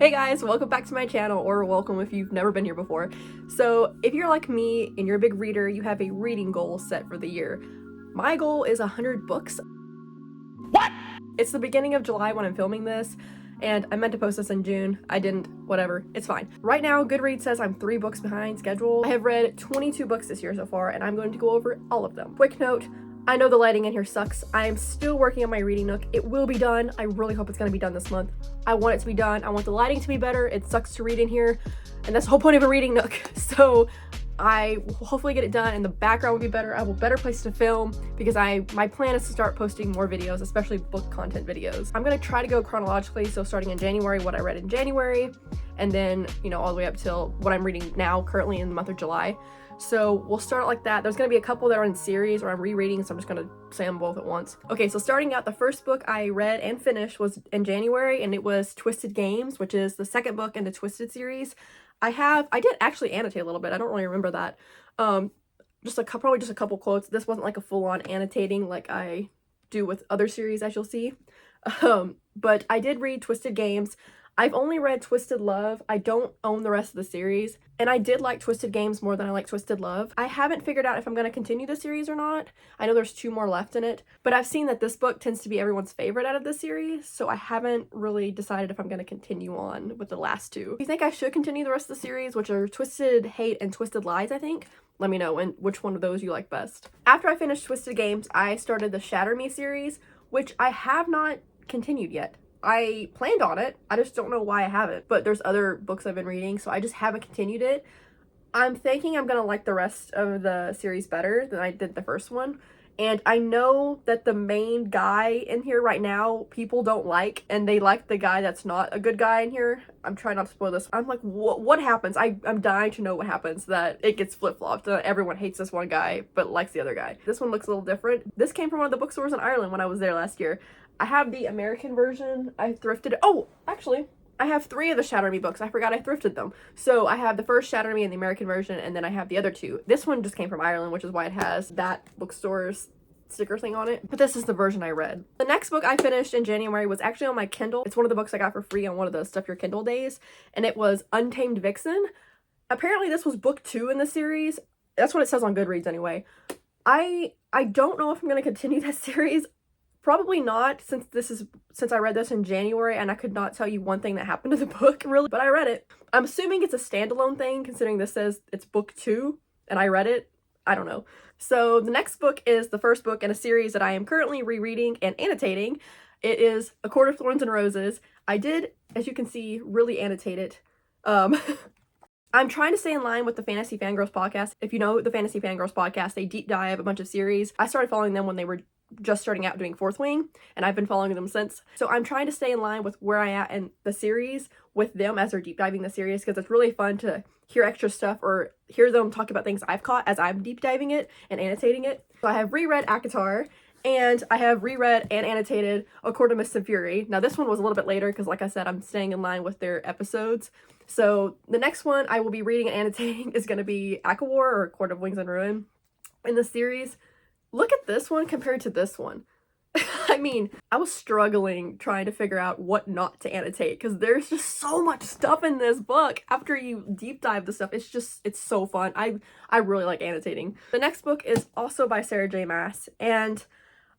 Hey guys, welcome back to my channel, or welcome if you've never been here before. So if you're like me and you're a big reader, you have a reading goal set for the year. My goal is 100 books. What? It's the beginning of July when I'm filming this, and I meant to post this in June. I didn't, whatever, it's fine. Right now, Goodreads says I'm 3 books behind schedule. I have read 22 books this year so far, and I'm going to go over all of them. Quick note, I know the lighting in here sucks. I am still working on my reading nook. It will be done. I really hope it's gonna be done this month. I want it to be done. I want the lighting to be better. It sucks to read in here, and that's the whole point of a reading nook. So I will hopefully get it done, and the background will be better. I have a better place to film because my plan is to start posting more videos, especially book content videos. I'm gonna try to go chronologically, so starting in January, what I read in January, and then, you know, all the way up till what I'm reading now, currently in the month of July. So we'll start like that. There's gonna be a couple that are in series or I'm rereading, so I'm just gonna say them both at once. Okay, so starting out, the first book I read and finished was in January, and it was Twisted Games, which is the second book in the Twisted series. I did actually annotate a little bit. I don't really remember that. Probably just a couple quotes. This wasn't like a full-on annotating like I do with other series, as you'll see. But I did read Twisted Games. I've only read Twisted Love. I don't own the rest of the series, and I did like Twisted Games more than I like Twisted Love. I haven't figured out if I'm going to continue the series or not. I know there's 2 more left in it, but I've seen that this book tends to be everyone's favorite out of the series, so I haven't really decided if I'm going to continue on with the last 2. If you think I should continue the rest of the series, which are Twisted Hate and Twisted Lies, I think, let me know which one of those you like best. After I finished Twisted Games, I started the Shatter Me series, which I have not continued yet. I planned on it, I just don't know why I haven't, but there's other books I've been reading, so I just haven't continued it. I'm thinking I'm gonna like the rest of the series better than I did the first one, and I know that the main guy in here right now people don't like, and they like the guy that's not a good guy in here. I'm trying not to spoil this. I'm like, what happens? I'm dying to know what happens, that it gets flip-flopped. Everyone hates this one guy but likes the other guy. This one looks a little different. This came from one of the bookstores in Ireland when I was there last year. I have the American version. I thrifted it. Oh, actually, I have 3 of the Shatter Me books. I forgot I thrifted them. So I have the first Shatter Me in the American version, and then I have the other 2. This one just came from Ireland, which is why it has that bookstore's sticker thing on it. But this is the version I read. The next book I finished in January was actually on my Kindle. It's one of the books I got for free on one of the Stuff Your Kindle days, and it was Untamedixon. Apparently this was book 2 in the series. That's what it says on Goodreads anyway. I don't know if I'm going to continue that series. Probably not, since I read this in January and I could not tell you one thing that happened to the book, really, but I read it. I'm assuming it's a standalone thing, considering this says it's book 2 and I read it. I don't know. So the next book is the first book in a series that I am currently rereading and annotating. It is A Court of Thorns and Roses. I did, as you can see, really annotate it. I'm trying to stay in line with the Fantasy Fangirls podcast. If you know the Fantasy Fangirls podcast, they deep dive a bunch of series. I started following them when they were just starting out doing Fourth Wing, and I've been following them since. So I'm trying to stay in line with where I am in the series with them as they're deep diving the series, because it's really fun to hear extra stuff or hear them talk about things I've caught as I'm deep diving it and annotating it. So I have reread ACOTAR, and I have reread and annotated A Court of Mist and Fury. Now this one was a little bit later because, like I said, I'm staying in line with their episodes. So the next one I will be reading and annotating is going to be ACOWAR, or Court of Wings and Ruin, in the series. Look at this one compared to this one. I mean, I was struggling trying to figure out what not to annotate because there's just so much stuff in this book. After you deep dive the stuff, it's so fun. I really like annotating. The next book is also by Sarah J. Maas, and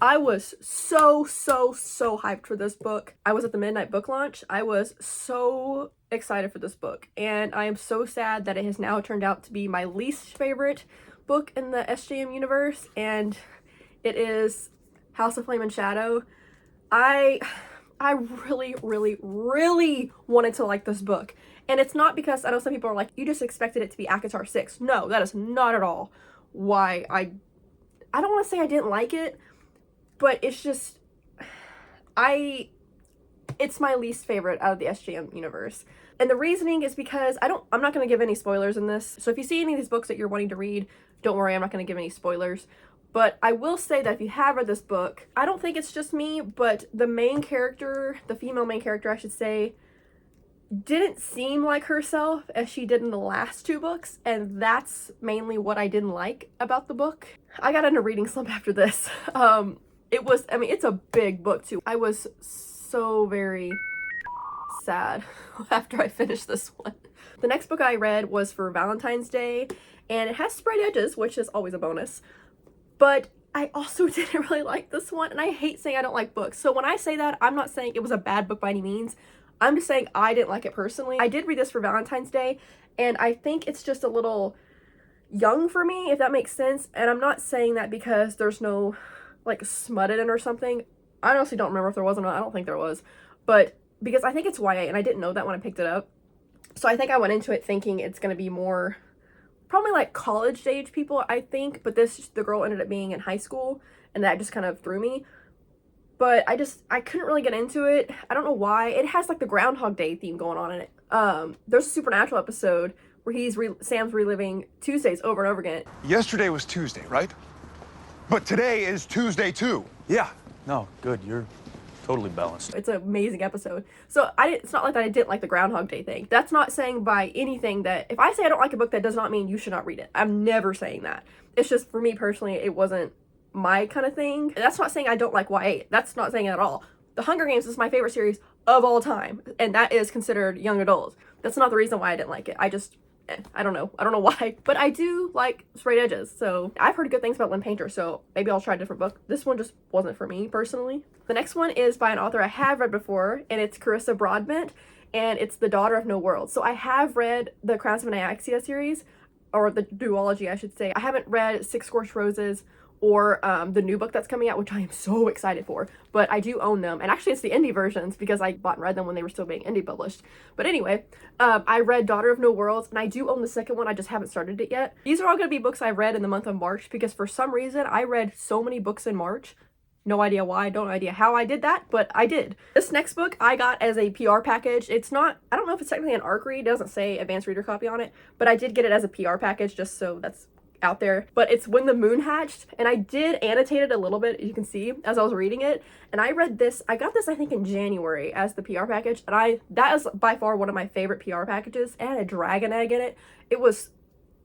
I was so hyped for this book. I was at the midnight book launch. I was so excited for this book, and I am so sad that it has now turned out to be my least favorite book in the SJM universe, and it is House of Flame and Shadow. I really wanted to like this book, and it's not because I know some people are like, you just expected it to be ACOTAR 6. No, that is not at all why I don't want to say I didn't like it, but it's just it's my least favorite out of the SJM universe. And the reasoning is because I'm not going to give any spoilers in this. So if you see any of these books that you're wanting to read, don't worry, I'm not going to give any spoilers. But I will say that if you have read this book, I don't think it's just me, but the main character, the female main character, I should say, didn't seem like herself as she did in the last 2 books. And that's mainly what I didn't like about the book. I got in a reading slump after this. It's a big book too. I was so very sad after I finished this one. The next book I read was for Valentine's Day, and it has sprayed edges, which is always a bonus. But I also didn't really like this one, and I hate saying I don't like books. So when I say that, I'm not saying it was a bad book by any means. I'm just saying I didn't like it personally. I did read this for Valentine's Day, and I think it's just a little young for me, if that makes sense. And I'm not saying that because there's no like smut in it or something. I honestly don't remember if there was or not. I don't think there was. But because I think it's YA, and I didn't know that when I picked it up. So I think I went into it thinking it's going to be more probably like college age people, I think. But the girl ended up being in high school, and that just kind of threw me. But I couldn't really get into it. I don't know why. It has like the Groundhog Day theme going on in it. There's a Supernatural episode where Sam's reliving Tuesdays over and over again. Yesterday was Tuesday, right? But today is Tuesday too. Yeah. No, good. You're totally balanced. It's an amazing episode. So it's not like that I didn't like the Groundhog Day thing. That's not saying by anything that if I say I don't like a book, that does not mean you should not read it. I'm never saying that. It's just for me personally, it wasn't my kind of thing. That's not saying I don't like YA. That's not saying it at all. The Hunger Games is my favorite series of all time, and that is considered young adult. That's not the reason why I didn't like it. I don't know. I don't know why, but I do like straight edges. So I've heard good things about Lynn Painter, so maybe I'll try a different book. This one just wasn't for me personally. The next one is by an author I have read before, and it's Carissa Broadbent, and it's The Daughter of No World. So I have read the Crowns of Nyaxia series, or the duology, I should say. I haven't read Six Scorched Roses or the new book that's coming out, which I am so excited for, but I do own them. And actually it's the indie versions because I bought and read them when they were still being indie published. But anyway, I read Daughter of No Worlds, and I do own the second one. I just haven't started it yet. These are all going to be books I read in the month of March because for some reason I read so many books in March. No idea why, don't idea how I did that, but I did. This next book I got as a PR package. It's not, I don't know if it's technically an ARC read, it doesn't say advanced reader copy on it, but I did get it as a PR package just so that's out there. But it's When the Moon Hatched, and I did annotate it a little bit, you can see, as I was reading it. And I read this, I got this I think in January as the PR package, and that is by far one of my favorite PR packages. It had a dragon egg in it.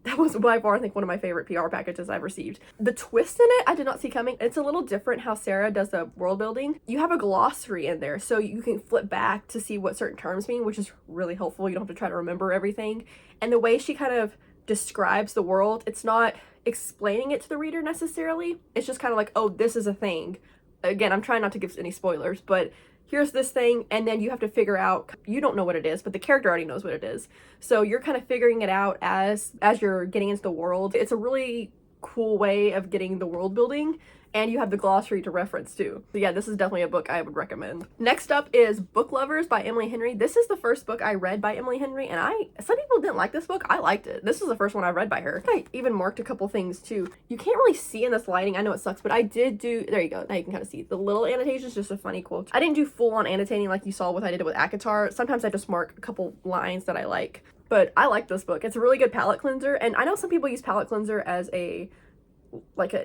That was by far, I think, one of my favorite PR packages I've received. The twist in it, I did not see coming. It's a little different how Sarah does the world building. You have a glossary in there, so you can flip back to see what certain terms mean, which is really helpful. You don't have to try to remember everything. And the way she kind of describes the world, it's not explaining it to the reader necessarily. It's just kind of like, oh, this is a thing. Again, I'm trying not to give any spoilers, but here's this thing, and then you have to figure out, you don't know what it is, but the character already knows what it is. So you're kind of figuring it out as you're getting into the world. It's a really cool way of getting the world building, and you have the glossary to reference too. So yeah, this is definitely a book I would recommend. Next up is Book Lovers by Emily Henry. This is the first book I read by Emily Henry, and some people didn't like this book. I liked it. This is the first one I read by her. I even marked a couple things too. You can't really see in this lighting, I know it sucks, but I did do, there you go, now you can kind of see. The little annotations, just a funny quote. I didn't do full on annotating like you saw what I did with ACOTAR. Sometimes I just mark a couple lines that I like. But I like this book. It's a really good palette cleanser, and I know some people use palette cleanser as an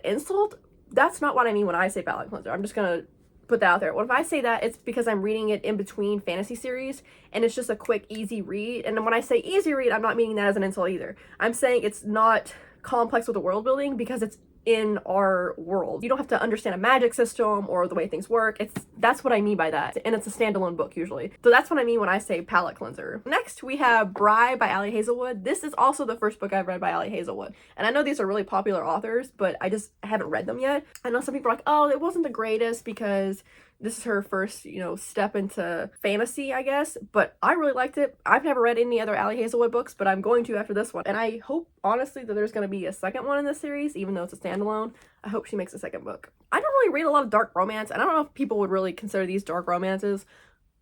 insult. That's not what I mean when I say palette cleanser. I'm just gonna put that out there. What if I say that, it's because I'm reading it in between fantasy series, and it's just a quick, easy read. And when I say easy read, I'm not meaning that as an insult either. I'm saying it's not complex with the world building because it's in our world. You don't have to understand a magic system or the way things work. That's what I mean by that. And it's a standalone book usually. So that's what I mean when I say palette cleanser. Next, we have Bribe by Ali Hazelwood. This is also the first book I've read by Ali Hazelwood. And I know these are really popular authors, but I just haven't read them yet. I know some people are like, oh, it wasn't the greatest because this is her first, step into fantasy, I guess, but I really liked it. I've never read any other Ali Hazelwood books, but I'm going to after this one. And I hope, honestly, that there's going to be a second one in this series, even though it's a standalone. I hope she makes a second book. I don't really read a lot of dark romance, and I don't know if people would really consider these dark romances.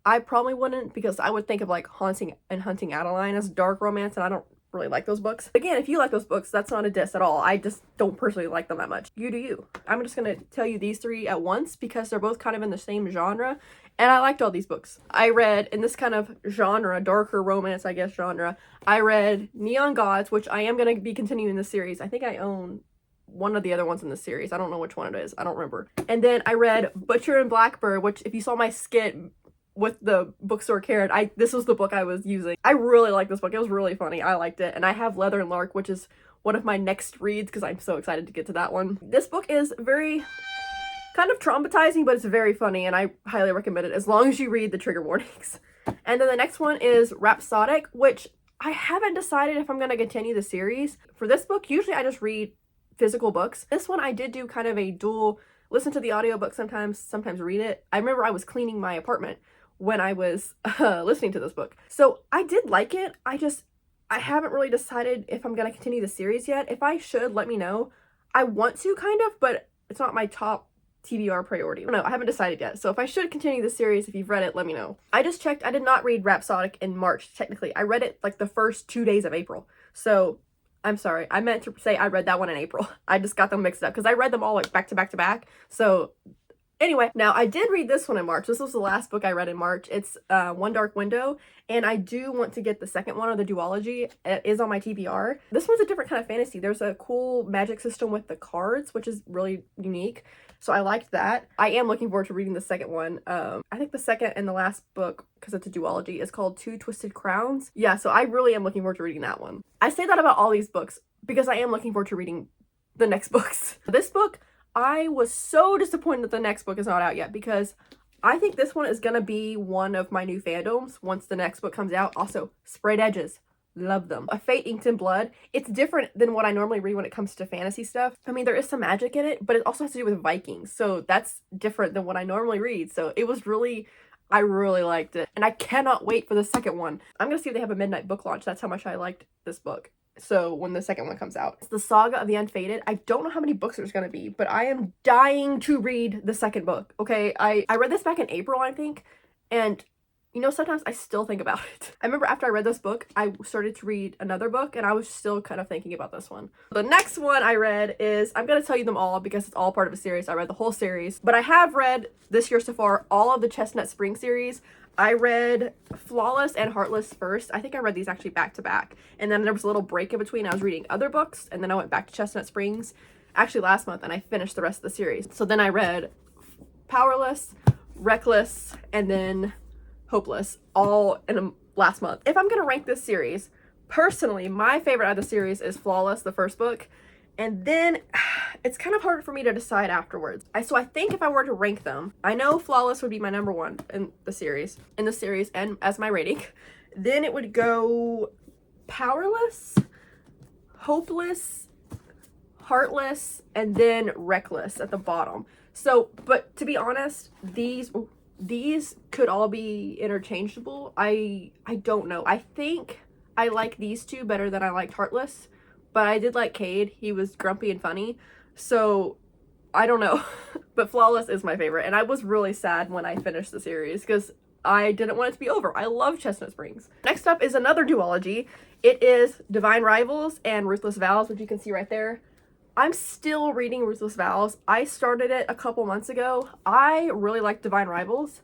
I probably wouldn't, because I would think of like Haunting and Hunting Adeline as dark romance, and I don't really like those books. Again, if you like those books, that's not a diss at all. I just don't personally like them that much. You do you. I'm just gonna tell you these three at once because they're both kind of in the same genre, and I liked all these books. I read, in this kind of genre, darker romance, I guess, genre, I read Neon Gods, which I am gonna be continuing this series. I think I own one of the other ones in the series. I don't know which one it is. I don't remember. And then I read Butcher and Blackbird, which if you saw my skit with the bookstore Karen, this was the book I was using. I really like this book. It was really funny. I liked it. And I have Leather and Lark, which is one of my next reads because I'm so excited to get to that one. This book is very kind of traumatizing, but it's very funny, and I highly recommend it as long as you read the trigger warnings. And then the next one is Rhapsodic, which I haven't decided if I'm going to continue the series. For this book, usually I just read physical books. This one I did do kind of a dual, listen to the audiobook sometimes read it. I remember I was cleaning my apartment when I was listening to this book. So I did like it. I haven't really decided if I'm going to continue the series yet. If I should, let me know. I want to kind of, but it's not my top TBR priority. No, I haven't decided yet. So if I should continue the series, if you've read it, let me know. I just checked. I did not read Rhapsodic in March, technically. I read it like the first 2 days of April. So I'm sorry. I meant to say I read that one in April. I just got them mixed up because I read them all like back to back to back. So anyway, now I did read this one in March. This was the last book I read in March. It's One Dark Window, and I do want to get the second one, or the duology. It is on my TBR. This one's a different kind of fantasy. There's a cool magic system with the cards, which is really unique. So I liked that. I am looking forward to reading the second one. I think the second and the last book, because it's a duology, is called Two Twisted Crowns. Yeah, so I really am looking forward to reading that one. I say that about all these books because I am looking forward to reading the next books. This book, I was so disappointed that the next book is not out yet because I think this one is going to be one of my new fandoms once the next book comes out. Also, Sprayed Edges. Love them. A Fate Inked in Blood. It's different than what I normally read when it comes to fantasy stuff. I mean, there is some magic in it, but it also has to do with Vikings. So that's different than what I normally read. So it was really, I really liked it. And I cannot wait for the second one. I'm going to see if they have a midnight book launch. That's how much I liked this book. So when the second one comes out. It's the Saga of the Unfated. I don't know how many books there's going to be, but I am dying to read the second book. Okay, I read this back in April, I think. And you know, sometimes I still think about it. I remember after I read this book, I started to read another book and I was still kind of thinking about this one. The next one I read is, I'm going to tell you them all because it's all part of a series. I read the whole series, but I have read this year so far all of the Chestnut Spring series. I read Flawless and Heartless first. I think I read these actually back to back. And then there was a little break in between. I was reading other books and then I went back to Chestnut Springs actually last month and I finished the rest of the series. So then I read Powerless, Reckless, and then Hopeless, all in last month. If I'm going to rank this series, personally, my favorite of the series is Flawless, the first book. And then it's kind of hard for me to decide afterwards. So I think if I were to rank them, I know Flawless would be my number one in the series and as my rating. Then it would go Powerless, Hopeless, Heartless, and then Reckless at the bottom. So, but to be honest, these could all be interchangeable. I don't know. I think I like these two better than I liked Heartless, but I did like Cade. He was grumpy and funny. So I don't know. But Flawless is my favorite. And I was really sad when I finished the series because I didn't want it to be over. I love Chestnut Springs. Next up is another duology. It is Divine Rivals and Ruthless Vows, which you can see right there. I'm still reading Ruthless Vows. I started it a couple months ago. I really like Divine Rivals,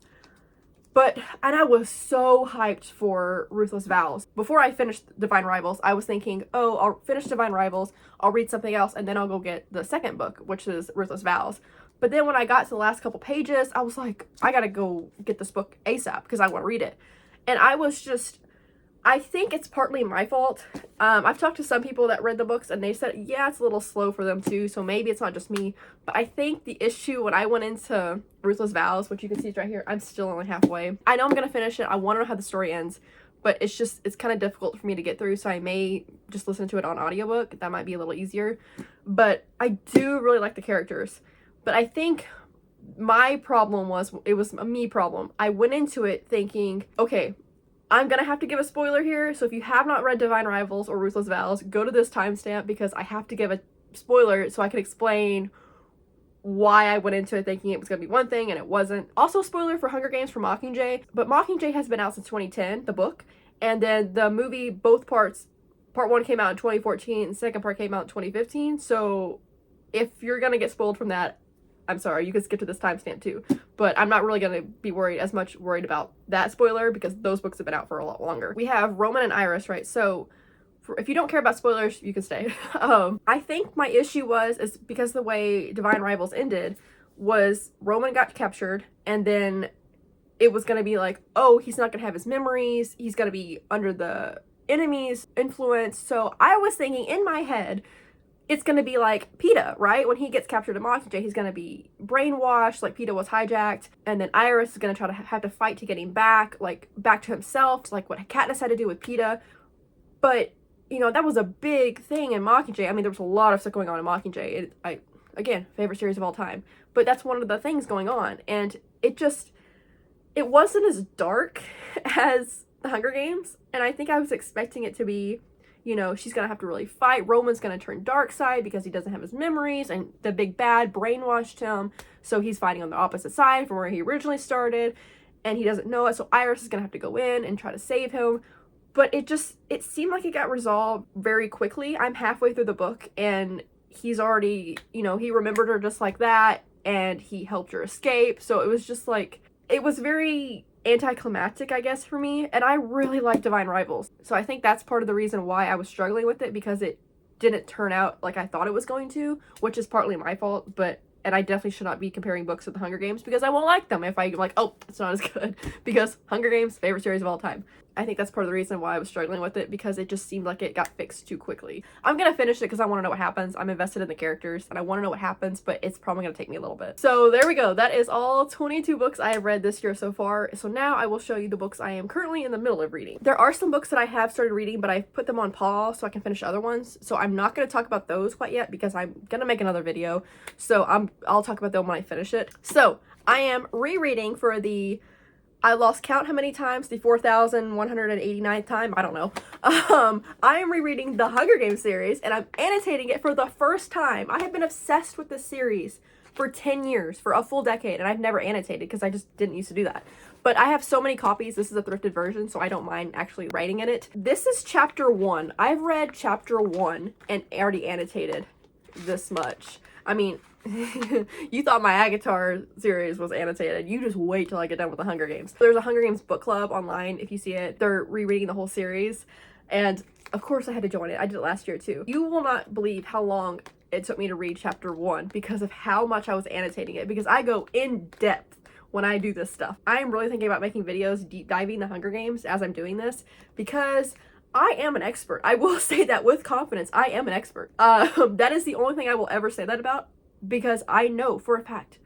and I was so hyped for Ruthless Vows. Before I finished Divine Rivals, I was thinking, oh, I'll finish Divine Rivals, I'll read something else, and then I'll go get the second book, which is Ruthless Vows. But then when I got to the last couple pages, I was like, I gotta go get this book ASAP because I want to read it. And I think it's partly my fault. I've talked to some people that read the books and they said, yeah, it's a little slow for them too. So maybe it's not just me, but I think the issue when I went into Ruthless Vows, which you can see right here, I'm still only halfway. I know I'm going to finish it. I want to know how the story ends, but it's kind of difficult for me to get through. So I may just listen to it on audiobook. That might be a little easier, but I do really like the characters. But I think my problem it was a me problem. I went into it thinking, okay, I'm going to have to give a spoiler here, so if you have not read Divine Rivals or Ruthless Vows, go to this timestamp because I have to give a spoiler so I can explain why I went into it thinking it was going to be one thing and it wasn't. Also, spoiler for Hunger Games for Mockingjay, but Mockingjay has been out since 2010, the book, and then the movie, both parts, part one came out in 2014 and the second part came out in 2015, so if you're going to get spoiled from that, I'm sorry, you can skip to this timestamp too. But I'm not really going to be worried about that spoiler because those books have been out for a lot longer. We have Roman and Iris, right? So if you don't care about spoilers, you can stay. I think my issue is because the way Divine Rivals ended was Roman got captured and then it was going to be like, oh, he's not going to have his memories. He's going to be under the enemy's influence. So I was thinking in my head, it's gonna be like Peeta, right? When he gets captured in Mockingjay, he's gonna be brainwashed, like Peeta was hijacked, and then Iris is gonna try to have to fight to get him back, like back to himself, like what Katniss had to do with Peeta. But, you know, that was a big thing in Mockingjay. I mean, there was a lot of stuff going on in Mockingjay. Again, favorite series of all time. But that's one of the things going on, and it wasn't as dark as The Hunger Games, and I think I was expecting it to be, you know, she's gonna have to really fight. Roman's gonna turn dark side because he doesn't have his memories, and the big bad brainwashed him, so he's fighting on the opposite side from where he originally started, and he doesn't know it, so Iris is gonna have to go in and try to save him. But it seemed like it got resolved very quickly. I'm halfway through the book, and he's already, you know, he remembered her just like that, and he helped her escape, so it was just like, it was very anticlimactic, I guess, for me, and I really like Divine Rivals, so I think that's part of the reason why I was struggling with it, because it didn't turn out like I thought it was going to, which is partly my fault, and I definitely should not be comparing books with The Hunger Games, because I won't like them if I'm like, oh, it's not as good, because Hunger Games, favorite series of all time. I think that's part of the reason why I was struggling with it, because it just seemed like it got fixed too quickly. I'm gonna finish it because I want to know what happens. I'm invested in the characters and I want to know what happens, but it's probably gonna take me a little bit. So there we go. That is all 22 books I have read this year so far. So now I will show you the books I am currently in the middle of reading. There are some books that I have started reading, but I've put them on pause so I can finish other ones. So I'm not gonna talk about those quite yet because I'm gonna make another video. So I'll talk about them when I finish it. So I am rereading for I lost count how many times, the 4,189th time, I don't know. I am rereading the Hunger Games series, and I'm annotating it for the first time. I have been obsessed with this series for 10 years, for a full decade, and I've never annotated because I just didn't used to do that. But I have so many copies. This is a thrifted version, so I don't mind actually writing in it. This is chapter 1. I've read chapter 1 and already annotated this much. I mean, you thought my Agatar series was annotated. You just wait till I get done with the Hunger Games. There's a Hunger Games book club online if you see it. They're rereading the whole series, and of course I had to join it. I did it last year too. You will not believe how long it took me to read chapter 1 because of how much I was annotating it, because I go in depth when I do this stuff. I am really thinking about making videos deep diving the Hunger Games as I'm doing this, because I am an expert. I will say that with confidence. I am an expert. That is the only thing I will ever say that about, because I know for a fact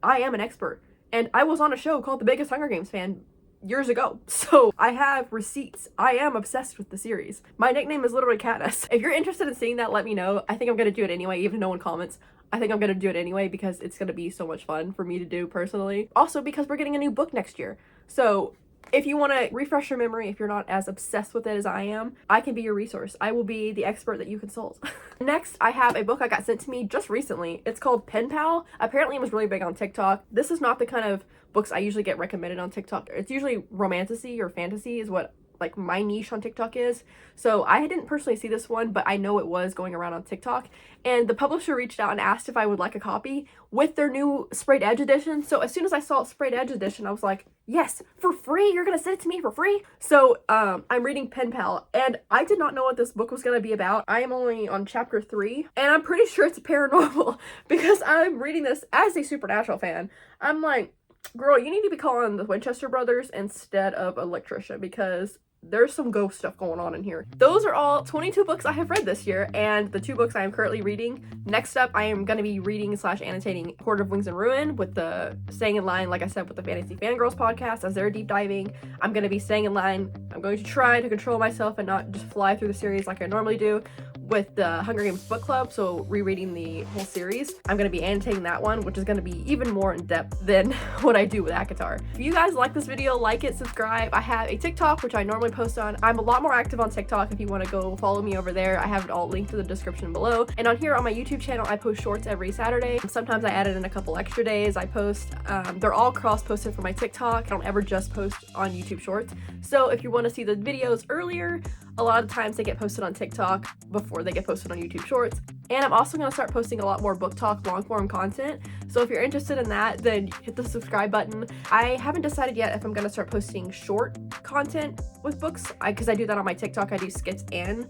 I am an expert, and I was on a show called The Biggest Hunger Games Fan years ago, so I have receipts. I am obsessed with the series. My nickname is literally Katniss. If you're interested in seeing that, let me know. I think I'm gonna do it anyway, even if no one comments. I think I'm gonna do it anyway because it's gonna be so much fun for me to do personally. Also because we're getting a new book next year, so if you want to refresh your memory, if you're not as obsessed with it as I am, I can be your resource. I will be the expert that you consult. Next, I have a book I got sent to me just recently. It's called Penpal. Apparently it was really big on TikTok. This is not the kind of books I usually get recommended on TikTok. It's usually romantasy or fantasy is what like my niche on TikTok is. So I didn't personally see this one, but I know it was going around on TikTok, and the publisher reached out and asked if I would like a copy with their new sprayed edge edition. So as soon as I saw sprayed edge edition, I was like, yes, for free. You're gonna send it to me for free. So I'm reading Penpal, and I did not know what this book was gonna be about. I am only on chapter 3, and I'm pretty sure it's paranormal because I'm reading this as a Supernatural fan. I'm like, girl, you need to be calling the Winchester brothers instead of Electrician, because there's some ghost stuff going on in here. Those are all 22 books I have read this year, and the 2 books I am currently reading. Next up, I am going to be reading / annotating Horde of Wings and Ruin, with the staying in line, like I said, with the Fantasy Fangirls podcast as they're deep diving. I'm going to be staying in line. I'm going to try to control myself and not just fly through the series like I normally do with the Hunger Games book club, so rereading the whole series. I'm going to be annotating that one, which is going to be even more in depth than what I do with Akatar. If you guys like this video, like it, subscribe. I have a TikTok, which I normally post on. I'm a lot more active on TikTok if you want to go follow me over there. I have it all linked to the description below. And on here on my YouTube channel, I post shorts every Saturday. Sometimes I added in a couple extra days I post. They're all cross-posted for my TikTok. I don't ever just post on YouTube Shorts. So if you want to see the videos earlier, a lot of times they get posted on TikTok before they get posted on YouTube Shorts. And I'm also going to start posting a lot more book talk long form content. So if you're interested in that, then hit the subscribe button. I haven't decided yet if I'm going to start posting short content with books, because I do that on my TikTok. I do skits and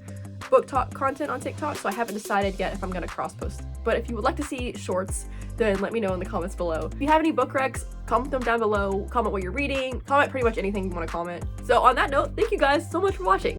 book talk content on TikTok, so I haven't decided yet if I'm going to cross post. But if you would like to see shorts, then let me know in the comments below. If you have any book recs, comment them down below. Comment what you're reading. Comment pretty much anything you want to comment. So on that note, thank you guys so much for watching.